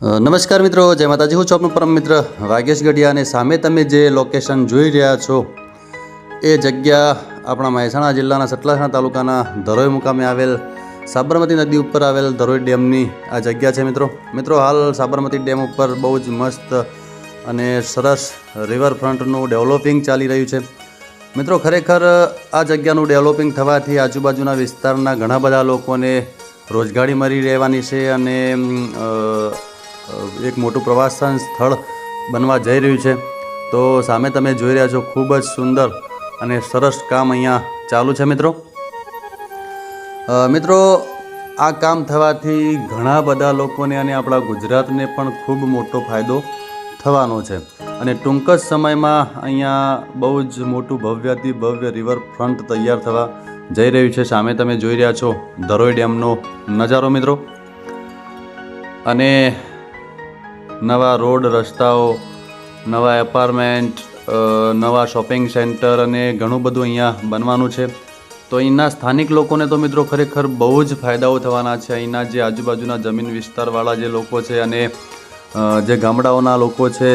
નમસ્કાર મિત્રો, જય માતાજી। હું છું આપનો પરમ મિત્ર વાગેશ ગઢિયા અને સામે તમે જે લોકેશન જોઈ રહ્યા છો એ જગ્યા આપણા મહેસાણા જિલ્લાના સતલાસણા તાલુકાના ધરોઈ મુકામે આવેલ સાબરમતી નદી ઉપર આવેલ ધરોઈ ડેમની આ જગ્યા છે મિત્રો હાલ સાબરમતી ડેમ ઉપર બહુ જ મસ્ત અને સરસ રિવરફ્રન્ટનું ડેવલપિંગ ચાલી રહ્યું છે મિત્રો। ખરેખર આ જગ્યાનું ડેવલપિંગ થવાથી આજુબાજુના વિસ્તારના ઘણા બધા લોકોને રોજગારી મળી રહેવાની છે અને એક મોટું પ્રવાસન સ્થળ બનવા જઈ રહ્યું છે। તો સામે તમે જોઈ રહ્યા છો ખૂબ જ સુંદર અને સરસ કામ અહીંયા ચાલુ છે મિત્રો આ કામ થવાથી ઘણા બધા લોકોને અને આપણા ગુજરાતને પણ ખૂબ મોટો ફાયદો થવાનો છે અને ટૂંક જ સમયમાં અહીંયા બહુ જ મોટું ભવ્યથી ભવ્ય રિવરફ્રન્ટ તૈયાર થવા જઈ રહ્યું છે। સામે તમે જોઈ રહ્યા છો ધરોઈ ડેમનો નજારો મિત્રો, અને નવા રોડ રસ્તાઓ, નવા એપાર્ટમેન્ટ, નવા શોપિંગ સેન્ટર અને ઘણું બધું અહીંયા બનવાનું છે। તો અહીંના સ્થાનિક લોકોને તો મિત્રો ખરેખર બહુ જ ફાયદાઓ થવાના છે। અહીંના જે આજુબાજુના જમીન વિસ્તારવાળા જે લોકો છે અને જે ગામડાઓના લોકો છે,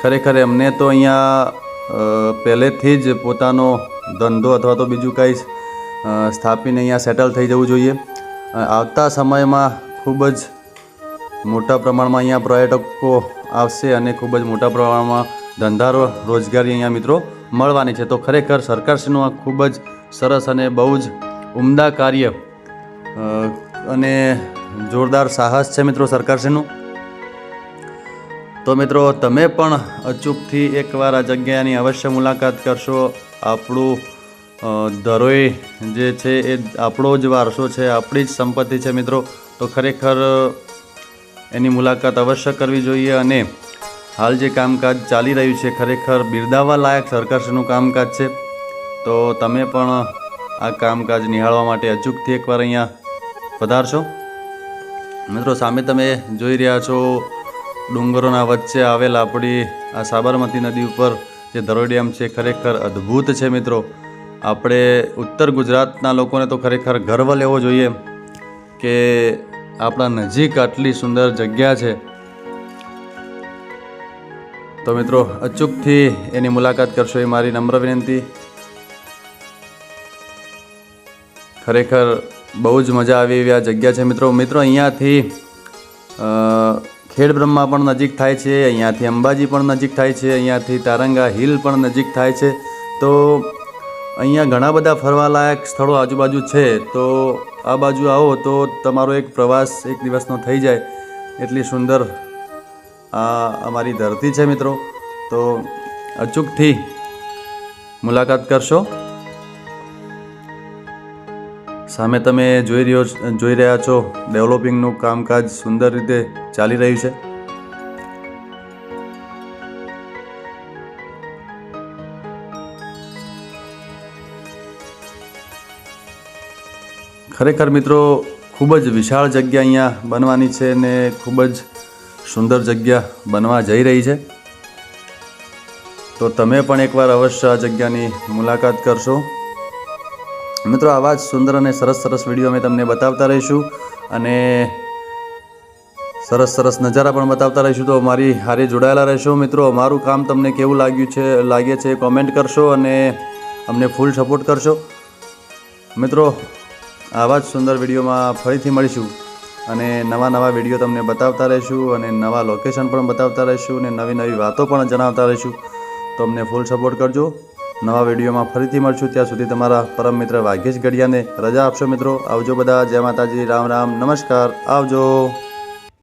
ખરેખર એમને તો અહીંયા પહેલેથી જ પોતાનો ધંધો અથવા તો બીજું કંઈ સ્થાપીને અહીંયા સેટલ થઈ જવું જોઈએ। આવતા સમયમાં ખૂબ જ મોટા પ્રમાણમાં અહીંયા પર્યટકો આવશે અને ખૂબ જ મોટા પ્રમાણમાં ધંધા રોજગારી અહીંયા મિત્રો મળવાની છે। તો ખરેખર સરકારશ્રીનું આ ખૂબ જ સરસ અને બહુ જ ઉમદા કાર્ય અને જોરદાર સાહસ છે મિત્રો સરકારશ્રીનું। તો મિત્રો તમે પણ અચૂકથી એકવાર આ જગ્યાની અવશ્ય મુલાકાત કરશો। આપણું ધરોઈ જે છે એ આપણો જ વારસો છે, આપણી જ સંપત્તિ છે મિત્રો। તો ખરેખર એની મુલાકાત અવશ્ય કરવી જોઈએ અને હાલ જે કામકાજ ચાલી રહ્યું છે ખરેખર બિરદાવવા લાયક સરકારશ્રીનું કામકાજ છે। તો તમે પણ આ કામકાજ નિહાળવા માટે અચૂકથી એકવાર અહીંયા પધારશો મિત્રો। સામે તમે જોઈ રહ્યા છો ડુંગરોના વચ્ચે આવેલ આપણી આ સાબરમતી નદી ઉપર જે ધરોઈ ડેમ છે ખરેખર અદ્ભુત છે મિત્રો। આપણે ઉત્તર ગુજરાતના લોકોને તો ખરેખર ગર્વ લેવો જોઈએ કે આપણા નજીક આટલી સુંદર જગ્યા છે। તો મિત્રો અચૂકથી એની મુલાકાત કરશો એ મારી નમ્ર વિનંતી। ખરેખર બહુ જ મજા આવી એવી આ જગ્યા છે મિત્રો અહીંયાથી ખેડબ્રહ્મા પણ નજીક થાય છે, અહીંયાથી અંબાજી પણ નજીક થાય છે, અહીંયાથી તારંગા હિલ પણ નજીક થાય છે। તો અહીંયા ઘણા બધા ફરવાલાયક સ્થળો આજુબાજુ છે। તો આ બાજુ આવો તો તમારો એક પ્રવાસ એક દિવસનો થઈ જાય એટલી સુંદર આ અમારી ધરતી છે મિત્રો। તો અચૂકથી મુલાકાત કરશો। સામે તમે જોઈ રહ્યા છો ડેવલપિંગનું કામકાજ સુંદર રીતે ચાલી રહ્યું છે। ખરેખર મિત્રો ખૂબ જ વિશાળ જગ્યા અહીંયા બનવાની છે અને ખૂબ જ સુંદર જગ્યા બનવા જઈ રહી છે। તો તમે પણ એકવાર અવશ્ય આ જગ્યાની મુલાકાત કરશો મિત્રો। આવા જ સુંદર અને સરસ વિડીયો અમે તમને બતાવતા રહીશું અને સરસ નજારા પણ બતાવતા રહીશું। તો અમારી હારે જોડાયેલા રહેશો મિત્રો। અમારું કામ તમને કેવું લાગે છે કોમેન્ટ કરશો અને અમને ફૂલ સપોર્ટ કરશો મિત્રો। આવા જ સુંદર વિડીયોમાં ફરીથી મળીશું અને નવા વિડીયો તમને બતાવતા રહીશું અને નવા લોકેશન પણ બતાવતા રહીશું અને નવી વાતો પણ જણાવતા રહીશું। તો અમને ફૂલ સપોર્ટ કરજો। નવા વિડીયોમાં ફરીથી મળશું, ત્યાં સુધી તમારા પરમ મિત્ર વાગેશ ગઢિયાને રજા આપશો મિત્રો। આવજો બધા, જય માતાજી, રામ રામ, નમસ્કાર, આવજો।